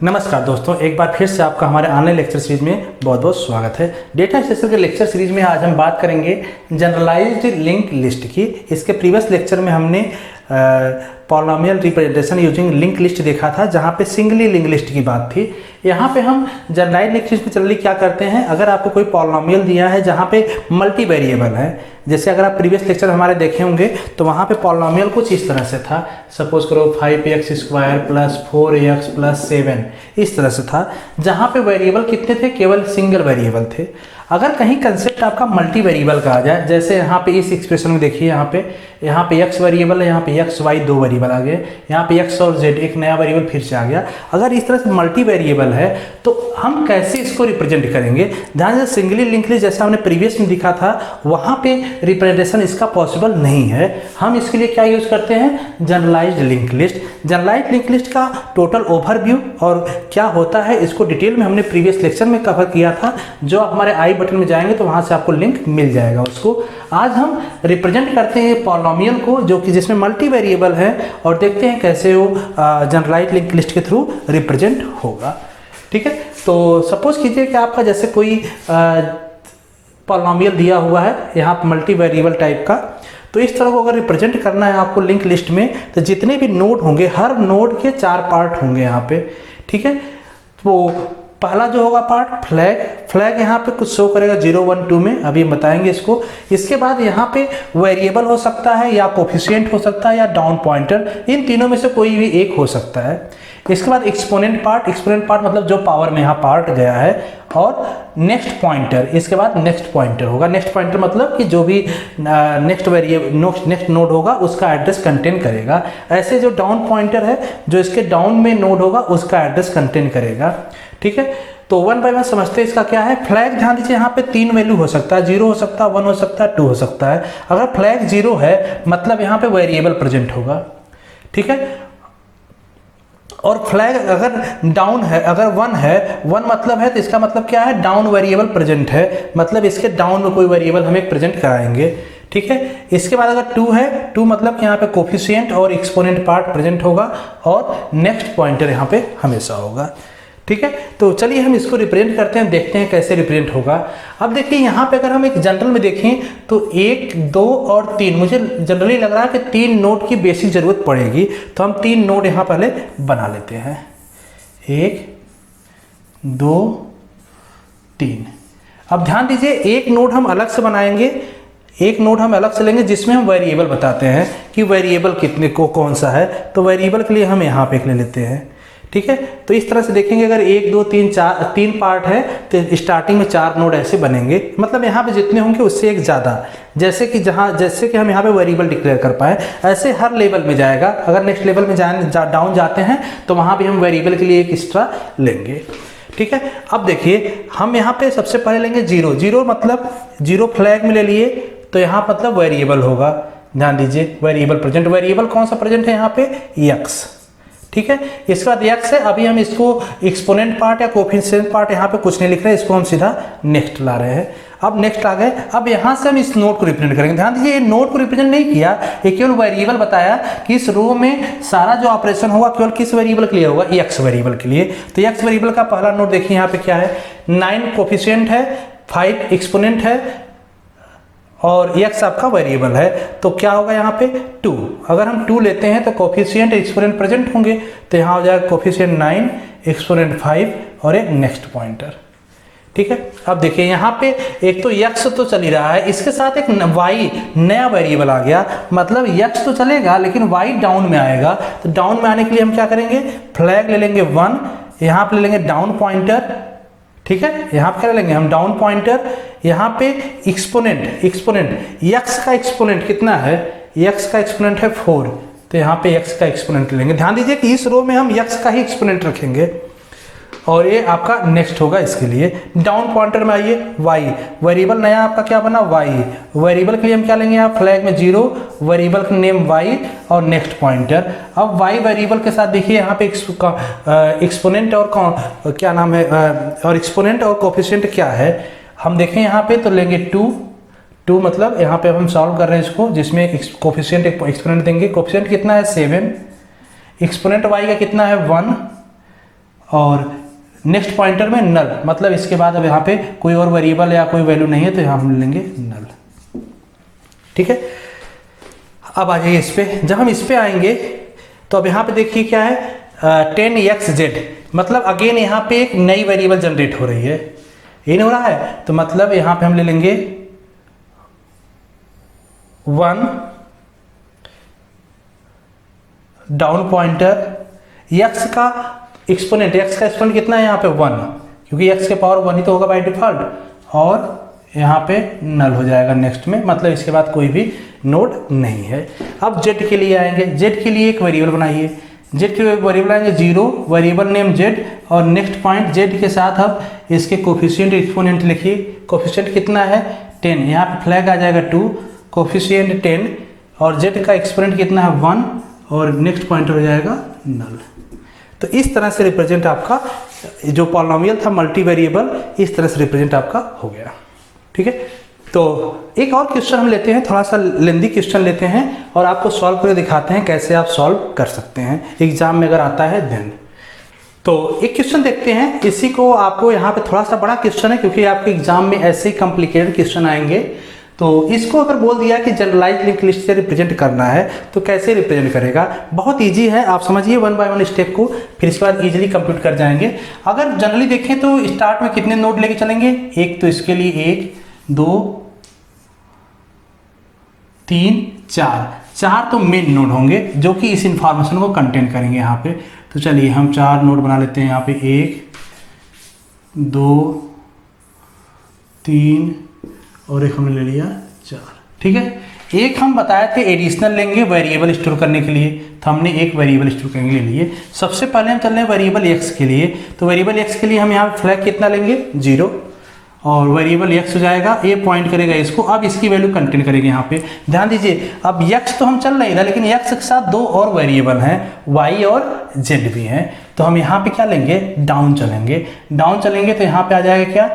नमस्कार दोस्तों, एक बार फिर से आपका हमारे ऑनलाइन लेक्चर सीरीज में बहुत बहुत स्वागत है। डेटा स्ट्रक्चर के लेक्चर सीरीज में आज हम बात करेंगे जनरलाइज्ड लिंक लिस्ट की। इसके प्रीवियस लेक्चर में हमने polynomial representation using link list देखा था, जहाँ पे सिंगली लिंक लिस्ट की बात थी। यहाँ पे हम जनरलाइज्ड लिंक लिस्ट में जनरली क्या करते हैं, अगर आपको कोई पॉलिनोमियल दिया है जहाँ पे मल्टी वेरिएबल है, जैसे अगर आप प्रीवियस लेक्चर हमारे देखे होंगे तो वहाँ पे पॉलिनोमियल कुछ इस तरह से था। सपोज करो 5x² + 4x + 7 इस तरह से था, जहाँ पे वेरिएबल कितने थे, केवल सिंगल वेरिएबल थे। अगर कहीं कंसेप्ट आपका मल्टी वेरिएबल का आ जाए, जैसे यहाँ पे इस एक्सप्रेशन में देखिए, यहाँ पे x वेरिएबल है, यहाँ पे x y दो वेरिएबल आ गए, यहाँ पे x और z एक नया वेरिएबल फिर से आ गया। अगर इस तरह से मल्टी वेरिएबल है तो हम कैसे इसको रिप्रेजेंट करेंगे। ध्यान से सिंगली लिंक लिस्ट जैसा हमने प्रीवियस में दिखा था, वहाँ पे रिप्रेजेंटेशन इसका पॉसिबल नहीं है। हम इसके लिए क्या यूज़ करते हैं, generalised link list. Generalised link list का टोटल ओवरव्यू और क्या होता है इसको डिटेल में हमने प्रीवियस लेक्चर में कवर किया था। जो हमारे आई बटन में जाएंगे तो वहाँ से आपको लिंक मिल जाएगा उसको। आज हम रिप्रेजेंट करते हैं पॉलिनोमियल को, जो कि जिसमें मल्टी वेरिएबल है, और देखते हैं कैसे वो जनरलाइज्ड लिंक लिस्ट के थ्रू रिप्रेजेंट होगा। ठीक है, तो सपोज कीजिए कि आपका जैसे कोई पॉलिनोमियल दिया हुआ है यहाँ मल्टी वेरिएबल टाइप का, तो इस तरह को अगर रिप्रेजेंट करना है आपको लिंक लिस्ट में, तो जितने भी नोड होंगे हर नोड के 4 पार्ट होंगे यहाँ पे। ठीक है, तो पहला जो होगा पार्ट फ्लैग यहाँ पे कुछ शो करेगा 0 1 2 में, अभी हम बताएंगे इसको। इसके बाद यहाँ पे वेरिएबल हो सकता है या कोफिशिएंट हो सकता है या डाउन पॉइंटर, इन तीनों में से कोई भी एक हो सकता है। इसके बाद एक्सपोनेंट पार्ट मतलब जो पावर में यहाँ पार्ट गया है, और नेक्स्ट पॉइंटर, इसके बाद नेक्स्ट पॉइंटर होगा। नेक्स्ट पॉइंटर मतलब कि जो भी नेक्स्ट नोड होगा उसका एड्रेस कंटेन करेगा। ऐसे जो डाउन पॉइंटर है, जो इसके डाउन में नोड होगा उसका एड्रेस कंटेन करेगा। ठीक है, तो 1 बाय 1 समझते हैं इसका क्या है। फ्लैग ध्यान दीजिए, यहाँ पे 3 वैल्यू हो सकता है, 0 हो सकता है, 1 हो सकता है, 2 हो सकता है। अगर फ्लैग 0 है मतलब यहाँ पे वेरिएबल प्रेजेंट होगा। ठीक है, और फ्लैग अगर डाउन है, अगर 1 है, 1 मतलब है तो इसका मतलब क्या है, डाउन वेरिएबल प्रेजेंट है, मतलब इसके डाउन में कोई वेरिएबल हमें प्रेजेंट कराएंगे। ठीक है, इसके बाद अगर 2 है, 2 मतलब यहाँ पे कोफिशिएंट और एक्सपोनेंट पार्ट प्रेजेंट होगा, और नेक्स्ट पॉइंटर यहाँ पे हमेशा होगा। ठीक है, तो चलिए हम इसको रिप्रेजेंट करते हैं, देखते हैं कैसे रिप्रेजेंट होगा। अब देखिए यहाँ पे अगर हम एक जनरल में देखें तो 1 2 और 3, मुझे जनरली लग रहा है कि 3 नोड की बेसिक ज़रूरत पड़ेगी, तो हम 3 नोड यहाँ पहले बना लेते हैं। 1 2 3। अब ध्यान दीजिए, एक नोड हम अलग से बनाएंगे, एक नोड हम अलग से लेंगे जिसमें हम वेरिएबल बताते हैं कि वेरिएबल कितने को कौन सा है। तो वेरिएबल के लिए हम यहाँ पे ले लेते हैं। ठीक है, तो इस तरह से देखेंगे, अगर 1 2 3 4 3 पार्ट है तो स्टार्टिंग में 4 नोड ऐसे बनेंगे, मतलब यहाँ पे जितने होंगे उससे एक ज़्यादा, जैसे कि हम यहाँ पे वेरिएबल डिक्लेयर कर पाए, ऐसे हर लेवल में जाएगा। अगर नेक्स्ट लेवल में डाउन जाते हैं तो वहाँ भी हम वेरिएबल के लिए एक एक्स्ट्रा लेंगे। ठीक है, अब देखिए हम यहाँ पे सबसे पहले लेंगे 0 मतलब 0 फ्लैग में ले लिए, तो यहाँ मतलब वेरिएबल होगा। ध्यान दीजिए, वेरिएबल प्रेजेंट, वेरिएबल कौन सा प्रेजेंट है यहाँ पे, x। ठीक है, इसके बाद x है, अभी हम इसको एक्सपोनेंट पार्ट या कोफिशिएंट पार्ट यहाँ पे कुछ नहीं लिख रहे, इसको हम सीधा नेक्स्ट ला रहे हैं। अब नेक्स्ट आ गए, अब यहाँ से हम इस नोड को रिप्रेजेंट करेंगे। ध्यान दीजिए, ये नोड को रिप्रेजेंट नहीं किया, ये केवल वेरिएबल बताया कि इस रो में सारा जो ऑपरेशन होगा केवल किस वेरिएबल के लिए होगा, x वेरिएबल के लिए। तो x वेरिएबल का पहला नोड देखिए यहाँ पे क्या है, 9 कोफिशिएंट है, 5 एक्सपोनेंट है, और x आपका वेरिएबल है। तो क्या होगा यहाँ पे 2। अगर हम 2 लेते हैं तो कोफिशिएंट एक्सपोनेंट प्रेजेंट होंगे, तो यहाँ हो जाएगा कोफिशिएंट 9 एक्सपोनेंट 5 और एक नेक्स्ट पॉइंटर। ठीक है, अब देखिए यहाँ पे एक तो x तो चल ही रहा है, इसके साथ एक y नया वेरिएबल आ गया, मतलब x तो चलेगा लेकिन y डाउन में आएगा। तो डाउन में आने के लिए हम क्या करेंगे, फ्लैग ले लेंगे 1, यहाँ पे ले लेंगे डाउन पॉइंटर। ठीक है, यहाँ पे क्या लेंगे हम, डाउन पॉइंटर। यहाँ पे एक्सपोनेंट x का एक्सपोनेंट कितना है, x का एक्सपोनेंट है 4, तो यहाँ पे x का एक्सपोनेंट लेंगे। ध्यान दीजिए कि इस रो में हम x का ही एक्सपोनेंट रखेंगे, और ये आपका नेक्स्ट होगा इसके लिए। डाउन पॉइंटर में आइए, y वेरिएबल नया आपका क्या बना, y वेरिएबल के लिए हम क्या लेंगे, यहाँ फ्लैग में 0, वेरिएबल का नेम y और नेक्स्ट पॉइंटर। अब y वेरिएबल के साथ देखिए यहाँ पे एक्सपोनेंट और क्या नाम है, और एक्सपोनेंट और कोफिशिएंट क्या है हम देखें यहाँ पे, तो लेंगे 2 मतलब यहाँ पे हम सॉल्व कर रहे हैं इसको, जिसमें कोफिशिएंट एक्सपोनेंट देंगे। कोफिशिएंट कितना है 7, एक्सपोनेंट y का कितना है 1, और नेक्स्ट पॉइंटर में नल, मतलब इसके बाद अब यहाँ पे कोई और वेरिएबल या कोई वैल्यू नहीं है तो यहाँ हम लेंगे नल। ठीक है, अब आ जाइए इस पे। जब हम इस पे आएंगे तो अब यहाँ पे देखिए क्या है 10xz, मतलब अगेन यहाँ पे एक नई वेरिएबल जनरेट हो रही है, ये नहीं हो रहा है, तो मतलब यहाँ पे हम ले लेंगे 1 डाउन पॉइंटर, x का एक्सपोनेंट, x का एक्सपोनेंट कितना है यहाँ पे 1, क्योंकि x के पावर 1 ही तो होगा बाय डिफॉल्ट, और यहाँ पे नल हो जाएगा नेक्स्ट में, मतलब इसके बाद कोई भी नोड नहीं है। अब z के लिए आएंगे, z के लिए एक वेरिएबल बनाइए, z के लिए एक वेरिएबल आएंगे 0 वेरिएबल नेम z, और नेक्स्ट पॉइंट z के साथ अब इसके कोफिशिएंट एक्सपोनेंट लिखिए। कोफिशिएंट कितना है 10, यहाँ पे फ्लैग आ जाएगा 2, कोफिशिएंट 10, और z का एक्सपोनेंट कितना है 1, और नेक्स्ट पॉइंटर हो जाएगा नल। तो इस तरह से रिप्रेजेंट आपका जो पॉलिनोमियल था मल्टी वेरिएबल, इस तरह से रिप्रेजेंट आपका हो गया। ठीक है, तो एक और क्वेश्चन हम लेते हैं, थोड़ा सा लेंदी क्वेश्चन लेते हैं और आपको सॉल्व करके दिखाते हैं कैसे आप सॉल्व कर सकते हैं एग्जाम में अगर आता है देन। तो एक क्वेश्चन देखते हैं, इसी को आपको यहाँ पे थोड़ा सा बड़ा क्वेश्चन है क्योंकि आपके एग्जाम में ऐसे ही कॉम्प्लिकेटेड क्वेश्चन आएंगे। तो इसको अगर बोल दिया कि जनरलाइज लिंक लिस्ट से रिप्रेजेंट करना है तो कैसे रिप्रेजेंट करेगा, बहुत इजी है, आप समझिए 1 बाय 1 स्टेप को, फिर इसके बाद इजीली कंप्लीट कर जाएंगे। अगर जनरली देखें तो स्टार्ट में कितने नोड लेके चलेंगे, एक, तो इसके लिए 1 2 3 4 तो मेन नोड होंगे जो कि इस इंफॉर्मेशन को कंटेन करेंगे यहाँ पे। तो चलिए हम 4 नोड बना लेते हैं यहाँ पे, 1 2 3 और एक हमने ले लिया 4। ठीक है, एक हम बताए थे एडिशनल लेंगे वेरिएबल स्टोर करने के लिए, तो हमने एक वेरिएबल स्टोर करने के लिए लिए। सबसे पहले हम चल रहे हैं वेरिएबल x के लिए, तो वेरिएबल x के लिए हम यहाँ फ्लैग कितना लेंगे 0, और वेरिएबल x हो जाएगा, ये पॉइंट करेगा इसको, अब इसकी वैल्यू कंटेन करेंगे यहाँ पे। ध्यान दीजिए अब x तो हम चल रहे हैं लेकिन x के साथ 2 और वेरिएबल हैं, y और z भी हैं, तो हम यहाँ पे क्या लेंगे डाउन चलेंगे। डाउन चलेंगे तो यहाँ पे आ जाएगा क्या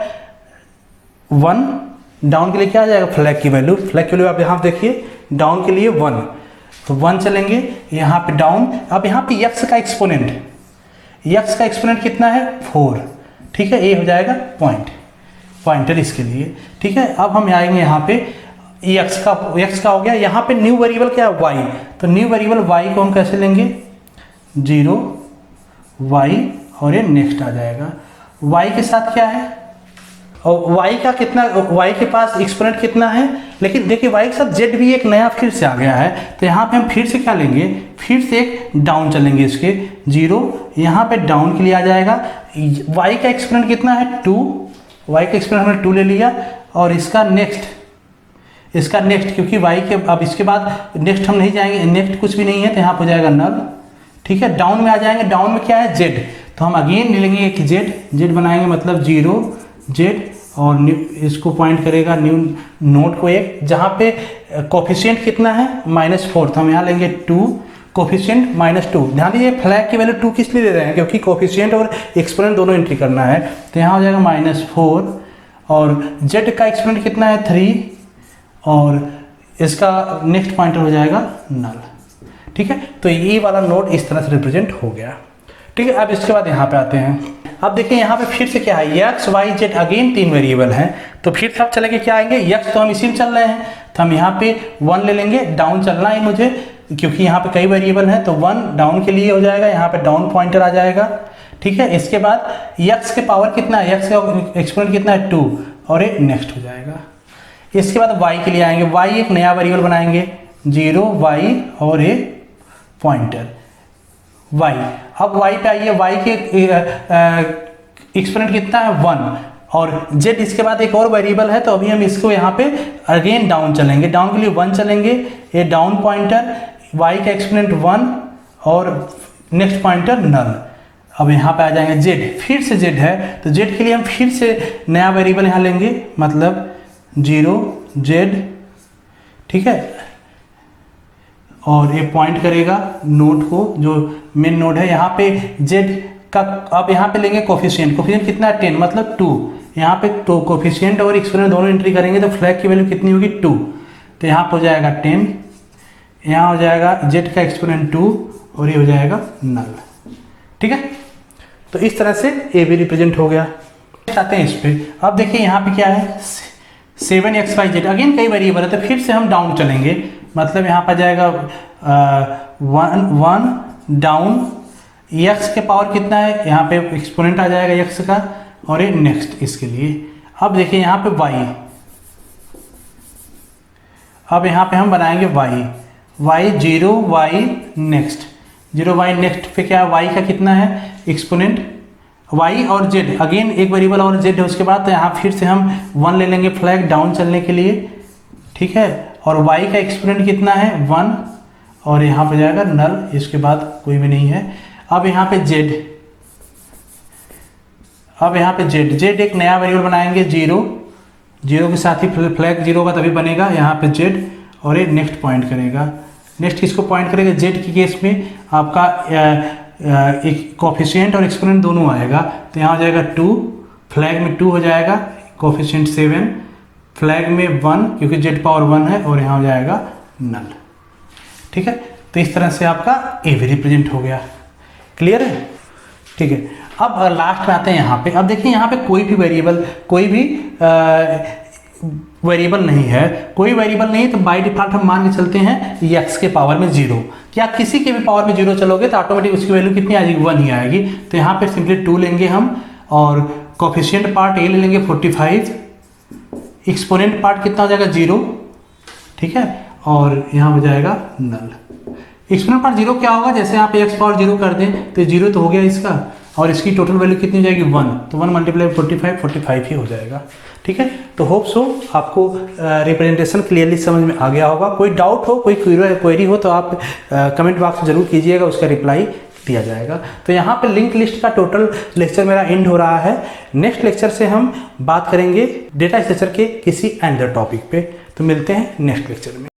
1, डाउन के लिए क्या आ जाएगा फ्लैग की वैल्यू, फ्लैग की वैल्यू आप यहाँ देखिए डाउन के लिए 1, तो 1 चलेंगे यहाँ पे डाउन। अब यहाँ पे x का एक्सपोनेंट कितना है 4। ठीक है, ये हो जाएगा पॉइंटर इसके लिए। ठीक है, अब हम आएंगे यहाँ पे x का हो गया, यहाँ पे न्यू वेरिएबल क्या है y, तो न्यू वेरिएबल y को हम कैसे लेंगे 0 y, और ये नेक्स्ट आ जाएगा। y के साथ क्या है, और y का कितना, y के पास एक्सपोनेंट कितना है, लेकिन देखिए y के साथ z भी एक नया फिर से आ गया है, तो यहाँ पे हम फिर से क्या लेंगे, फिर से एक डाउन चलेंगे इसके 0, यहाँ पे डाउन के लिए आ जाएगा। y का एक्सपोनेंट कितना है 2, y का एक्सपोनेंट हमने 2 ले लिया, और इसका नेक्स्ट क्योंकि y के अब इसके बाद नेक्स्ट हम नहीं जाएंगे, नेक्स्ट कुछ भी नहीं है, तो यहाँ पर हो जाएगा नल। ठीक है, डाउन में आ जाएंगे, डाउन में क्या है z, तो हम अगेन लेंगे एक z बनाएंगे, मतलब 0 z, और इसको पॉइंट करेगा न्यू नोड को एक, जहाँ पे कोफिशिएंट कितना है -4, तो हम यहाँ लेंगे 2, कोफिशिएंट -2। ध्यान दीजिए फ्लैग की वैल्यू 2 किस लिए दे रहे हैं, क्योंकि कोफिशिएंट और एक्सपोनेंट दोनों एंट्री करना है, तो यहाँ हो जाएगा -4, और z का एक्सपोनेंट कितना है 3, और इसका नेक्स्ट पॉइंटर हो जाएगा नल। ठीक है, तो ये वाला नोड इस तरह से रिप्रेजेंट हो गया। ठीक है, अब इसके बाद यहाँ पे आते हैं। अब देखिए यहाँ पे फिर से क्या है x y z, again 3 variable हैं, तो फिर से आप चलेंगे क्या आएंगे, x तो हम इसी में चल रहे हैं, तो हम यहाँ पे 1 ले लेंगे, डाउन चलना है मुझे क्योंकि यहाँ पे कई वेरिएबल हैं, तो 1 डाउन के लिए हो जाएगा, यहाँ पे डाउन पॉइंटर आ जाएगा। ठीक है, इसके बाद x के पावर कितना है, x का एक्सपोनेंट कितना है 2, और ये नेक्स्ट हो जाएगा। इसके बाद y के लिए आएंगे, y एक नया वेरिएबल बनाएंगे 0 y, और ये पॉइंटर y। अब y पे आइए, y के एक्सपोनेंट कितना है 1, और z इसके बाद एक और वेरिएबल है, तो अभी हम इसको यहाँ पे अगेन डाउन चलेंगे, डाउन के लिए 1 चलेंगे, ये डाउन पॉइंटर, y का एक्सपोनेंट 1, और नेक्स्ट पॉइंटर नल। अब यहाँ पे आ जाएंगे z, फिर से z है, तो z के लिए हम फिर से नया वेरिएबल यहाँ लेंगे, मतलब 0 z। ठीक है, और ये पॉइंट करेगा नोड को, जो मेन नोड है, यहाँ पे z का, अब यहाँ पे लेंगे कोफिशिएंट कितना है 10, मतलब 2, यहाँ पे तो कोफिशिएंट और एक्सपोनेंट दोनों एंट्री करेंगे, तो फ्लैग की वैल्यू कितनी होगी 2, तो यहाँ पर हो जाएगा 10, यहाँ हो जाएगा z का एक्सपोनेंट 2, और ये हो जाएगा नल। ठीक है, तो इस तरह से ए भी रिप्रेजेंट हो गया। आते हैं इस पे, अब देखिए यहाँ पे क्या है 7xyz, अगेन कई वेरिएबल है तो फिर से हम डाउन चलेंगे, मतलब यहाँ पर जाएगा 1 डाउन, x के पावर कितना है, यहाँ पे एक्सपोनेंट आ जाएगा x का, और ये नेक्स्ट इसके लिए। अब देखिए यहाँ पे y, अब यहाँ पे हम बनाएंगे y 0 y next, 0 y next पे क्या y का कितना है एक्सपोनेंट, y और z, अगेन एक वेरिएबल और z है उसके बाद, तो यहाँ फिर से हम 1 ले लेंगे फ्लैग डाउन चलने के लिए, ठीक है, और y का एक्सपोनेंट कितना है 1, और यहाँ पे जाएगा नल, इसके बाद कोई भी नहीं है। अब यहाँ पे z, अब यहाँ पे z एक नया वेरिएबल बनाएंगे 0 के साथ ही फ्लैग 0 का तभी बनेगा, यहाँ पे z, और ये नेक्स्ट पॉइंट करेगा। नेक्स्ट किसको पॉइंट करेगा, z की केस में आपका एक कोफिशिएंट और एक्सपोनेंट दोनों आएगा, तो यहाँ हो जाएगा 2, फ्लैग में 2 हो जाएगा, कोफिशिएंट 7, फ्लैग में 1 क्योंकि z पावर 1 है, और यहाँ हो जाएगा नल। ठीक है, तो इस तरह से आपका ए भी रिप्रेजेंट हो गया। क्लियर है? ठीक है, अब लास्ट में आते हैं यहाँ पे। अब देखिए यहाँ पे कोई भी वेरिएबल नहीं है, कोई वेरिएबल नहीं है, तो बाय डिफॉल्ट हम मान के चलते हैं x के पावर में 0। क्या किसी के भी पावर में 0 चलोगे तो ऑटोमेटिक उसकी वैल्यू कितनी आ जाएगी, 1 ही आएगी। तो यहाँ पे सिंपली 2 लेंगे हम, और कोफिशिएंट पार्ट ए ले लेंगे 45, एक्सपोनेंट पार्ट कितना हो जाएगा 0, ठीक है, और यहाँ हो जाएगा नल। एक्सपोनेंट पार्ट 0 क्या होगा, जैसे आप x पावर 0 कर दें तो 0 तो हो गया इसका, और इसकी टोटल वैल्यू कितनी हो जाएगी 1, तो 1 मल्टीप्लाई 45 ही हो जाएगा। ठीक है, तो होप सो आपको रिप्रेजेंटेशन क्लियरली समझ में आ गया होगा। कोई डाउट हो, कोई क्वेरी हो तो आप कमेंट बॉक्स में जरूर कीजिएगा, उसका रिप्लाई दिया जाएगा। तो यहाँ पे लिंक लिस्ट का टोटल लेक्चर मेरा एंड हो रहा है। नेक्स्ट लेक्चर से हम बात करेंगे डेटा स्ट्रक्चर के किसी अनदर टॉपिक पे। तो मिलते हैं नेक्स्ट लेक्चर में।